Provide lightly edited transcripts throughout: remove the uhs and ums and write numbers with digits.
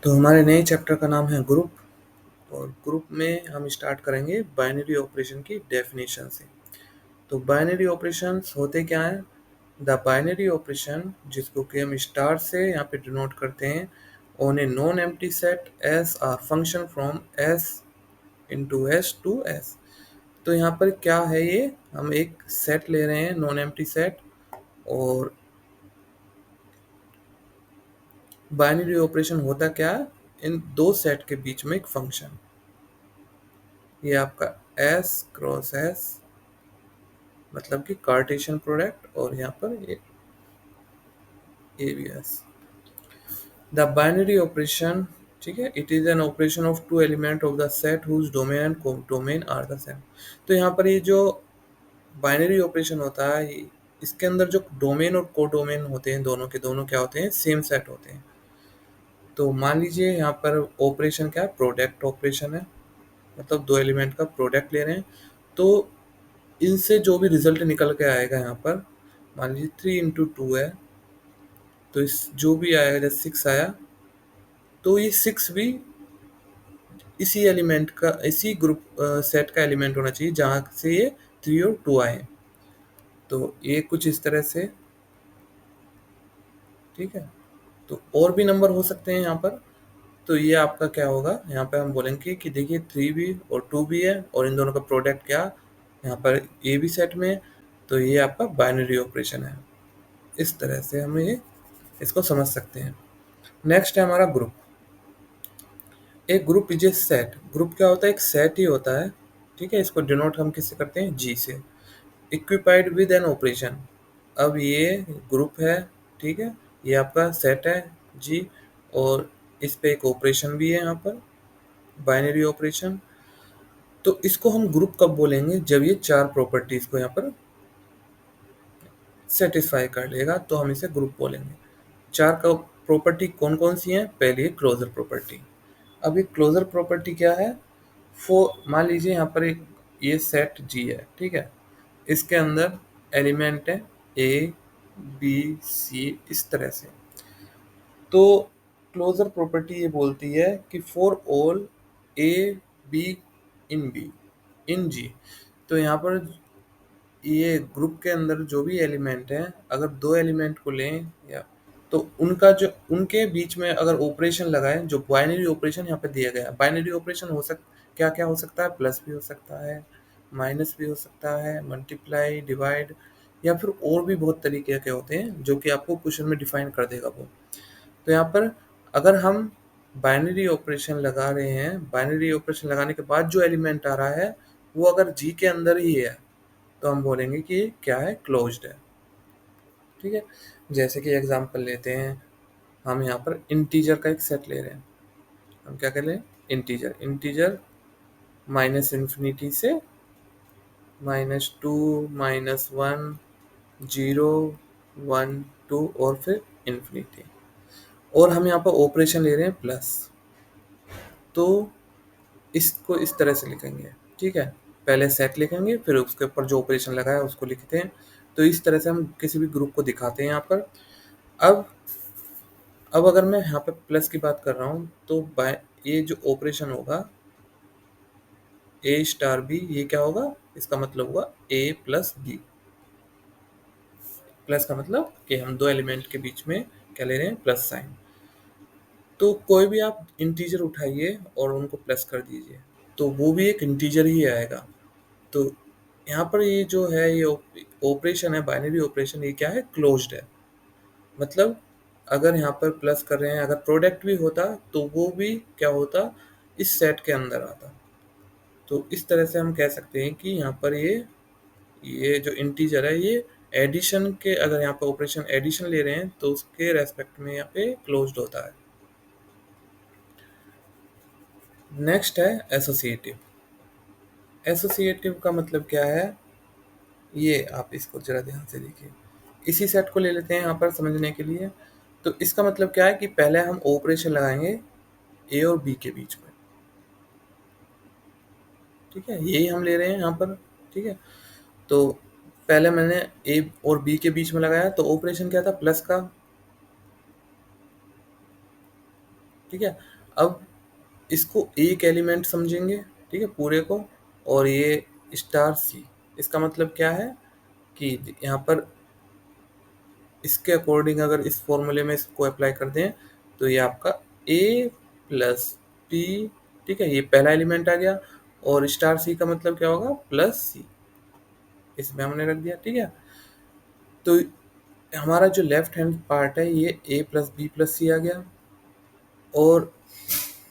तो हमारे नए चैप्टर का नाम है ग्रुप और ग्रुप में हम स्टार्ट करेंगे बाइनरी ऑपरेशन की डेफिनेशन से। तो बाइनरी ऑपरेशंस होते क्या हैं? द बाइनरी ऑपरेशन जिसको कि हम स्टार से यहाँ पे डिनोट करते हैं on a non empty set S R function from S into S to S. तो यहाँ पर क्या है, ये हम एक सेट ले रहे हैं नॉन एम्प्टी सेट और बाइनरी ऑपरेशन होता क्या है, इन दो सेट के बीच में एक फंक्शन, ये आपका S क्रॉस S मतलब कि कार्टेशियन प्रोडक्ट और यहाँ पर ये ABS। द बाइनरी ऑपरेशन, ठीक है, it is an operation of two element of the set whose domain and codomain are the same. तो यहाँ पर ये जो बाइनरी ऑपरेशन होता है, इसके अंदर जो डोमेन और कोडोमेन होते हैं, दोनों के दोनों क्या होते हैं, सेम सेट होते हैं। तो मान लीजिए यहाँ पर ऑपरेशन क्या है, प्रोडक्ट ऑपरेशन है, मतलब दो एलिमेंट का प्रोडक्ट ले रहे हैं। तो इनसे जो भी रिजल्ट निकल के आएगा, यहाँ पर मान लीजिए 3 into 2 है, तो इस जो भी आएगा, जैसे 6 आया, तो ये 6 भी इसी एलिमेंट का, इसी ग्रुप सेट का एलिमेंट होना चाहिए जहाँ से ये 3 और 2 आए। तो ये कुछ इस तरह से, ठीक है। तो और भी नंबर हो सकते हैं यहाँ पर। तो ये आपका क्या होगा, यहाँ पे हम बोलेंगे कि देखिए 3 भी और 2 भी है और इन दोनों का प्रोडक्ट क्या, यहाँ पर ए भी सेट में है, तो ये आपका बाइनरी ऑपरेशन है। इस तरह से हमें ये इसको समझ सकते हैं। नेक्स्ट है हमारा ग्रुप। एक group is a set. Group क्या होता है, एक सेट ही होता है, ठीक है। इसको डिनोट हम किससे करते हैं, जी से। Equipped with an operation. अब ये ग्रुप है, ठीक है, ये आपका सेट है जी, और इस पे एक ऑपरेशन भी है यहाँ पर, बाइनरी ऑपरेशन। तो इसको हम ग्रुप कब बोलेंगे, जब ये चार प्रॉपर्टीज को यहाँ पर सेटिस्फाई कर लेगा, तो हम इसे ग्रुप बोलेंगे। चार का प्रॉपर्टी कौन कौन सी हैं, पहली है क्लोजर प्रॉपर्टी। अब ये क्लोजर प्रॉपर्टी क्या है, मान लीजिए यहाँ पर एक ये सेट जी है, ठीक है, इसके अंदर एलिमेंट है ए बी सी, इस तरह से। तो क्लोजर प्रॉपर्टी ये बोलती है कि for all a b in b in G. तो यहाँ पर ये ग्रुप के अंदर जो भी एलिमेंट हैं, अगर दो एलिमेंट को लें या, तो उनका जो उनके बीच में अगर ऑपरेशन लगाएं, जो बाइनरी ऑपरेशन यहाँ पे दिया गया है, बाइनरी ऑपरेशन क्या क्या हो सकता है, प्लस भी हो सकता है, माइनस भी हो सकता है, मल्टीप्लाई, डिवाइड, या फिर और भी बहुत तरीके के होते हैं जो कि आपको क्वेश्चन में डिफाइन कर देगा वो। तो यहाँ पर अगर हम बाइनरी ऑपरेशन लगा रहे हैं, बाइनरी ऑपरेशन लगाने के बाद जो एलिमेंट आ रहा है वो अगर जी के अंदर ही है, तो हम बोलेंगे कि ये क्या है, क्लोज्ड है, ठीक है। जैसे कि एग्जांपल लेते हैं, हम यहाँ पर इंटीजर का एक सेट ले रहे हैं। हम क्या कर रहे हैं, इंटीजर इंटीजर माइनस इन्फिनिटी से -2 -1 0 1 2 और फिर इन्फिनिटी, और हम यहाँ पर ऑपरेशन ले रहे हैं प्लस। तो इसको इस तरह से लिखेंगे, ठीक है। पहले सेट लिखेंगे, फिर उसके ऊपर जो ऑपरेशन लगाया उसको लिखते हैं। तो इस तरह से हम किसी भी ग्रुप को दिखाते हैं यहाँ पर। अब अगर मैं यहाँ पे प्लस की बात कर रहा हूँ, तो बाय ये जो ऑपरेशन होगा ए स्टार बी, ये क्या होगा, इसका मतलब हुआ ए प्लस बी। प्लस का मतलब कि हम दो एलिमेंट के बीच में क्या ले रहे हैं, प्लस साइन। तो कोई भी आप इंटीजर उठाइए और उनको प्लस कर दीजिए, तो वो भी एक इंटीजर ही आएगा। तो यहाँ पर ये जो है, ये ऑपरेशन है, बाइनरी ऑपरेशन, ये क्या है, क्लोज्ड है। मतलब अगर यहाँ पर प्लस कर रहे हैं, अगर प्रोडक्ट भी होता तो वो भी क्या होता, इस सेट के अंदर आता। तो इस तरह से हम कह सकते हैं कि यहाँ पर ये जो इंटीजर है, ये एडिशन के, अगर यहाँ पर ऑपरेशन एडिशन ले रहे हैं तो उसके रेस्पेक्ट में यहाँ पे क्लोज्ड होता है। नेक्स्ट है एसोसिएटिव। एसोसिएटिव का मतलब क्या है, ये आप इसको जरा ध्यान से देखिए। इसी सेट को ले लेते हैं यहाँ पर समझने के लिए। तो इसका मतलब क्या है कि पहले हम ऑपरेशन लगाएंगे ए और बी के बीच में, ठीक है, यही हम ले रहे हैं यहाँ पर, ठीक है। तो पहले मैंने ए और बी के बीच में लगाया, तो ऑपरेशन क्या था, प्लस का, ठीक है। अब इसको एक एलिमेंट समझेंगे, ठीक है, पूरे को। और ये स्टार सी, इसका मतलब क्या है कि यहाँ पर इसके अकॉर्डिंग अगर इस फॉर्मूले में इसको अप्लाई कर दें तो ये आपका ए प्लस बी, ठीक है, ये पहला एलिमेंट आ गया। और स्टार सी का मतलब क्या होगा, प्लस सी, इसमें हमने रख दिया, ठीक है। तो हमारा जो लेफ्ट हैंड पार्ट है ये ए प्लस बी प्लस सी आ गया। और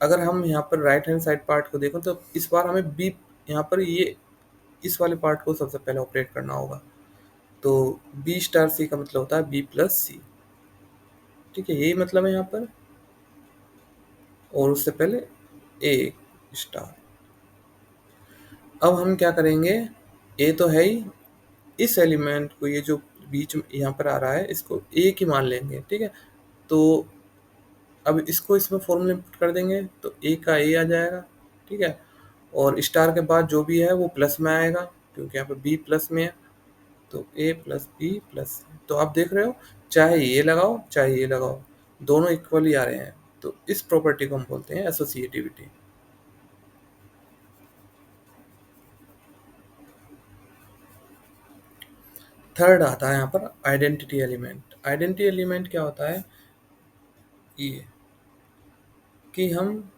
अगर हम यहाँ पर राइट हैंड साइड पार्ट को देखें तो इस बार हमें बी, यहाँ पर ये इस वाले पार्ट को सबसे पहले ऑपरेट करना होगा। तो बी स्टार सी का मतलब होता है बी प्लस सी, ठीक है, यही मतलब है यहाँ पर। और उससे पहले ए स्टार। अब हम क्या करेंगे, ए तो है ही, इस एलिमेंट को, ये जो बीच में यहाँ पर आ रहा है, इसको ए की मान लेंगे, ठीक है। तो अब इसको इसमें फॉर्मूले में पुट कर देंगे तो ए का ए आ जाएगा, ठीक है। और स्टार के बाद जो भी है वो प्लस में आएगा क्योंकि यहाँ पे बी प्लस में है। तो ए प्लस बी प्लस, तो आप देख रहे हो चाहे ये लगाओ चाहे ये लगाओ, दोनों इक्वली आ रहे हैं। तो इस प्रॉपर्टी को हम बोलते हैं एसोसिएटिविटी। थर्ड आता है यहाँ पर आइडेंटिटी एलिमेंट। आइडेंटिटी एलिमेंट क्या होता है, ये कि हम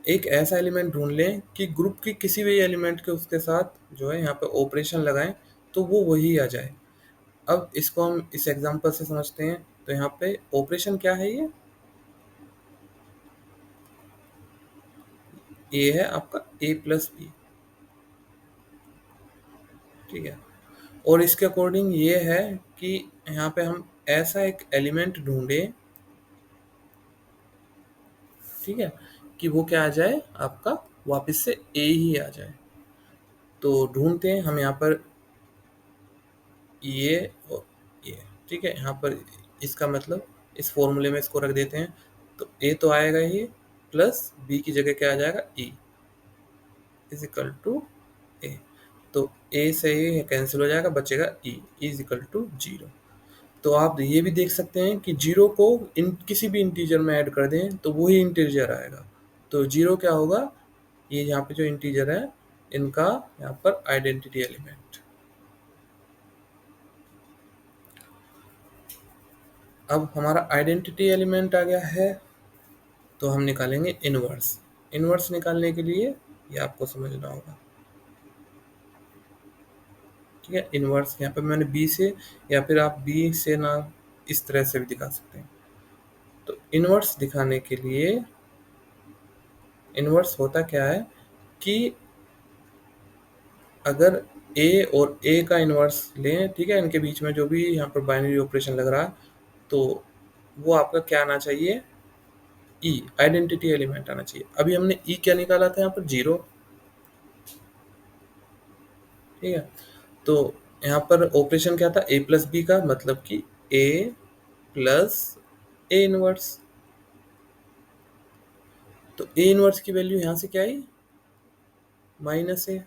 एक ऐसा एलिमेंट ढूंढ लें कि ग्रुप की किसी भी एलिमेंट के उसके साथ जो है यहाँ पे ऑपरेशन लगाएं तो वो वही आ जाए। अब इसको हम इस एग्जांपल से समझते हैं। तो यहाँ पे ऑपरेशन क्या है, ये है आपका ए प्लस बी, ठीक है। और इसके अकॉर्डिंग ये है कि यहाँ पे हम ऐसा एक एलिमेंट ढूंढें, ठीक है, कि वो क्या आ जाए आपका, वापस से ए ही आ जाए। तो ढूंढते हैं हम यहाँ पर ये और ये, ठीक है। यहाँ पर इसका मतलब इस फॉर्मूले में इसको रख देते हैं। तो ए तो आएगा ही, प्लस बी की जगह क्या आ जाएगा, e is equal to a. तो ए से ए कैंसिल हो जाएगा, बचेगा e is equal to zero. तो आप ये भी देख सकते हैं कि जीरो को किसी भी इंटीजर में ऐड कर दें तो वही इंटीजर आएगा। तो जीरो क्या होगा, ये यहाँ पे जो इंटीजर है इनका यहाँ पर आइडेंटिटी एलिमेंट। अब हमारा आइडेंटिटी एलिमेंट आ गया है, तो हम निकालेंगे इनवर्स। इनवर्स निकालने के लिए ये आपको समझना होगा, ठीक है। इनवर्स यहाँ पे मैंने बी से, या फिर आप बी से ना इस तरह से भी दिखा सकते हैं। तो इनवर्स दिखाने के लिए, इनवर्स होता क्या है कि अगर ए और ए का इनवर्स लें, ठीक है, इनके बीच में जो भी यहाँ पर बाइनरी ऑपरेशन लग रहा है, तो वो आपका क्या आना चाहिए, ई आइडेंटिटी एलिमेंट आना चाहिए। अभी हमने ई क्या निकाला था यहाँ पर, जीरो, ठीक है। तो यहाँ पर ऑपरेशन क्या था, ए प्लस बी का मतलब कि ए प्लस ए इनवर्स। तो ए इनवर्स की वैल्यू यहाँ से क्या आई, माइनस ए।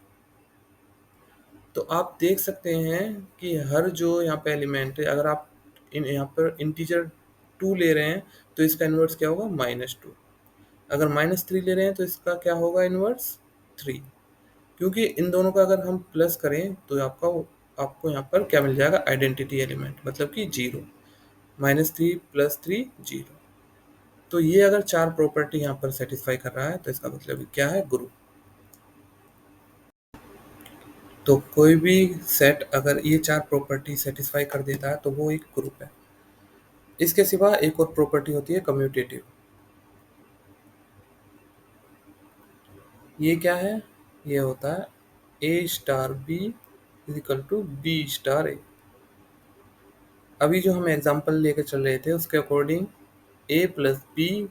तो आप देख सकते हैं कि हर जो यहाँ पे एलिमेंट है, अगर आप यहाँ पर इंटीजर टू ले रहे हैं तो इसका इन्वर्स क्या होगा, -2। अगर -3 ले रहे हैं तो इसका क्या होगा, इन्वर्स 3। क्योंकि इन दोनों का अगर हम प्लस करें तो आपको यहाँ पर क्या मिल जाएगा, आइडेंटिटी एलिमेंट, मतलब कि जीरो। -3 + 3 जीरो। तो ये अगर चार प्रॉपर्टी यहाँ पर सेटिस्फाई कर रहा है तो इसका मतलब क्या है, ग्रुप। तो कोई भी सेट अगर ये चार प्रॉपर्टी सेटिस्फाई कर देता है तो वो एक ग्रुप है। इसके सिवा एक और प्रॉपर्टी होती है कम्यूटेटिव। ये क्या है, ये होता है a star b is equal to b star a. अभी जो हम एग्जांपल लेके चल रहे थे उसके अकॉर्डिंग ए प्लस बी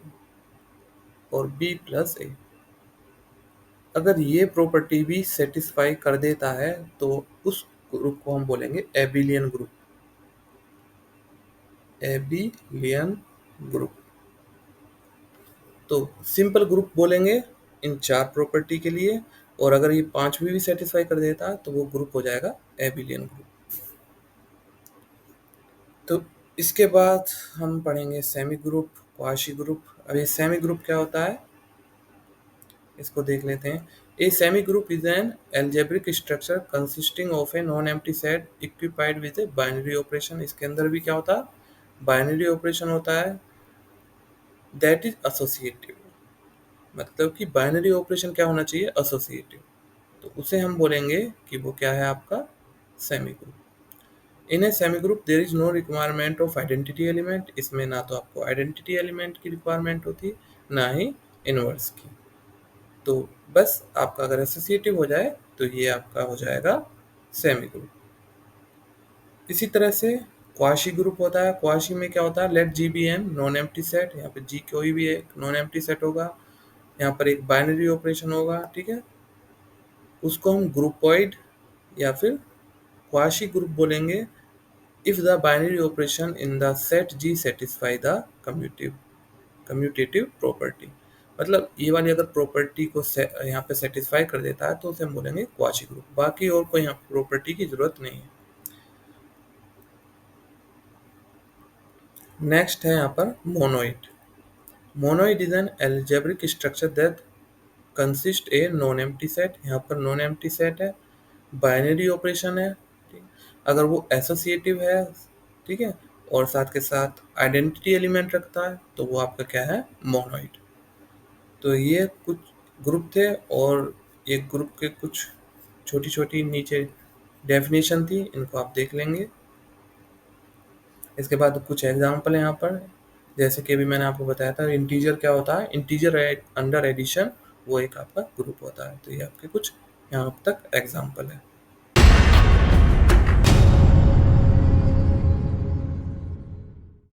और बी प्लस ए, अगर ये प्रॉपर्टी भी सेटिस्फाई कर देता है तो उस ग्रुप को हम बोलेंगे एबिलियन ग्रुप। Abelian group. तो सिंपल ग्रुप बोलेंगे इन चार प्रॉपर्टी के लिए, और अगर ये पांचवी भी सेटिस्फाई कर देता है तो वो ग्रुप हो जाएगा एबिलियन ग्रुप। तो इसके बाद हम पढ़ेंगे सेमी ग्रुप, क्वाशी ग्रुप। अब ये सेमी ग्रुप क्या होता है, इसको देख लेते हैं। ए semi group is an algebraic structure consisting of A non empty set equipped with a binary operation. इसके अंदर भी क्या होता है, बाइनरी ऑपरेशन होता है। दैट इज एसोसिएटिव, मतलब कि बाइनरी ऑपरेशन क्या होना चाहिए, एसोसिएटिव। तो उसे हम बोलेंगे कि वो क्या है आपका semi group. In a semi group there is no requirement of identity element. इसमें ना तो आपको आइडेंटिटी एलिमेंट की रिक्वायरमेंट होती, ना ही इनवर्स की। तो बस आपका अगर एसोसिएटिव हो जाए तो ये आपका हो जाएगा सेमी ग्रुप। इसी तरह से क्वाशी ग्रुप होता है। क्वाशी में क्या होता है, let G be an non empty set. यहाँ पे जी कोई भी एक नॉन एम्प्टी सेट होगा, यहाँ पर एक बाइनरी ऑपरेशन होगा, ठीक है। उसको हम ग्रुपॉइड या फिर क्वाशी ग्रुप बोलेंगे if the binary operation in the set G satisfy the commutative property. मतलब ये वाली अगर प्रॉपर्टी को यहाँ पे सेटिस्फाई कर देता है तो उसे हम बोलेंगे क्वाशी ग्रुप। बाकी और कोई यहाँ प्रॉपर्टी की जरूरत नहीं है। नेक्स्ट है यहाँ पर monoid. Monoid is an algebraic structure that consist A non empty set. यहाँ पर नॉन एम्प्टी सेट है, बाइनरी ऑपरेशन है, ठीक। अगर वो एसोसिएटिव है, ठीक है, और साथ के साथ आइडेंटिटी एलिमेंट रखता है तो वो आपका क्या है, मोनोइड। तो ये कुछ ग्रुप थे और ये ग्रुप के कुछ छोटी छोटी नीचे डेफिनेशन थी, इनको आप देख लेंगे। इसके बाद कुछ एग्जाम्पल है यहाँ पर, जैसे कि अभी मैंने आपको बताया था इंटीजर क्या होता है, इंटीजर अंडर एडिशन वो एक आपका ग्रुप होता है। तो ये आपके कुछ यहाँ तक एग्जाम्पल है।